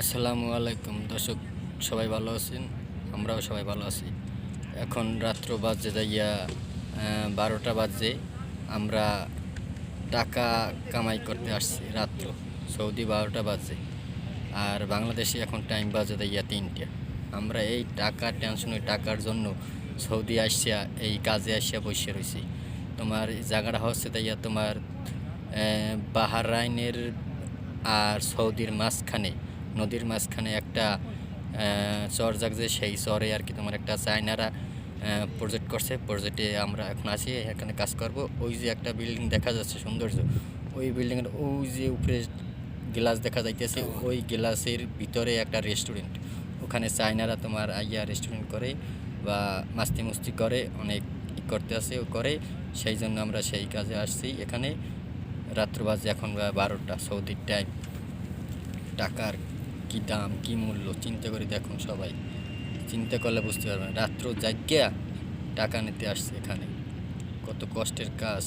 আসসালামু আলাইকুম দর্শক, সবাই ভালো আছেন? আমরাও সবাই ভালো আছি। এখন রাত্র বাজে যাইয়া 12টা বাজে। আমরা টাকা কামাই করতে আসছি রাত্র। সৌদি 12টা বাজে, আর বাংলাদেশে এখন টাইম বাজে যাইয়া 3টা। আমরা এই টাকার টেনশনে, টাকার জন্য সৌদি আসিয়া এই কাজে আসিয়া বসে রয়েছি। তোমার জায়গাটা হচ্ছে তাইয়া তোমার বাহরাইনের আর সৌদির মাঝখানে, নদীর মাঝখানে একটা চর জাগছে। সেই চরে আর কি তোমার একটা চায়নারা প্রজেক্ট করছে। প্রজেক্টে আমরা এখন আছি, এখানে কাজ করব। ওই যে একটা বিল্ডিং দেখা যাচ্ছে সৌন্দর্য, ওই বিল্ডিংয়ের ওই যে উপরে গ্লাস দেখা যাইতেছে, ওই গ্লাসের ভিতরে একটা রেস্টুরেন্ট। ওখানে চায়নারা তোমার আইয়া রেস্টুরেন্ট করে বা মাস্তি মুস্তি করে, অনেক করতে আসে ও করে। সেই জন্য আমরা সেই কাজে আসছি এখানে। রাত্র বাজে এখন 12টা সৌদির টাইম। টাকার কি দাম, কি মূল্য চিন্তা করে দেখুন। সবাই চিন্তা করলে বুঝতে পারবেন, রাত্র জাগিয়া টাকা নিতে আসছে এখানে। কত কষ্টের কাজ।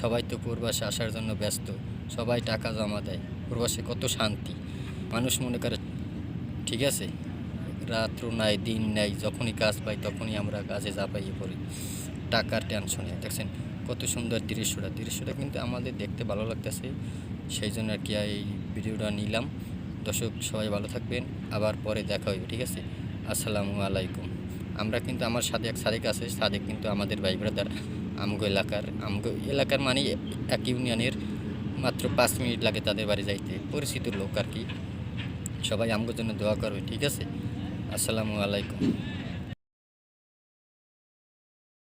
সবাই তো প্রবাসে আসার জন্য ব্যস্ত, সবাই টাকা জমা দেয়। প্রবাসে কত শান্তি, মানুষ মনে করে ঠিক আছে, রাত্র নাই দিন নাই, যখনই কাজ পাই তখনই আমরা কাজে ঝাঁপাইয়ে পড়ি টাকার টেনশনে। দেখছেন কত সুন্দর দৃশ্যটা কিন্তু আমাদের দেখতে ভালো লাগতেছে। সেই জন্য আর কি এই ভিডিওটা নিলাম। দর্শক সবাই ভালো থাকবেন, আবার পরে দেখা হইবে, ঠিক আছে? আসসালামু আলাইকুম। আমরা কিন্তু, আমার সাথে এক সাদেক আছে, সাদেক কিন্তু আমাদের ভাই ব্রাদার। আমগো এলাকার মানে এক ইউনিয়নের। মাত্র 5 মিনিট লাগে তাদের বাড়ি যাইতে, পরিচিত লোক আর কি। সবাই আমগোর জন্য দোয়া করবে, ঠিক আছে? আসসালামু আলাইকুম।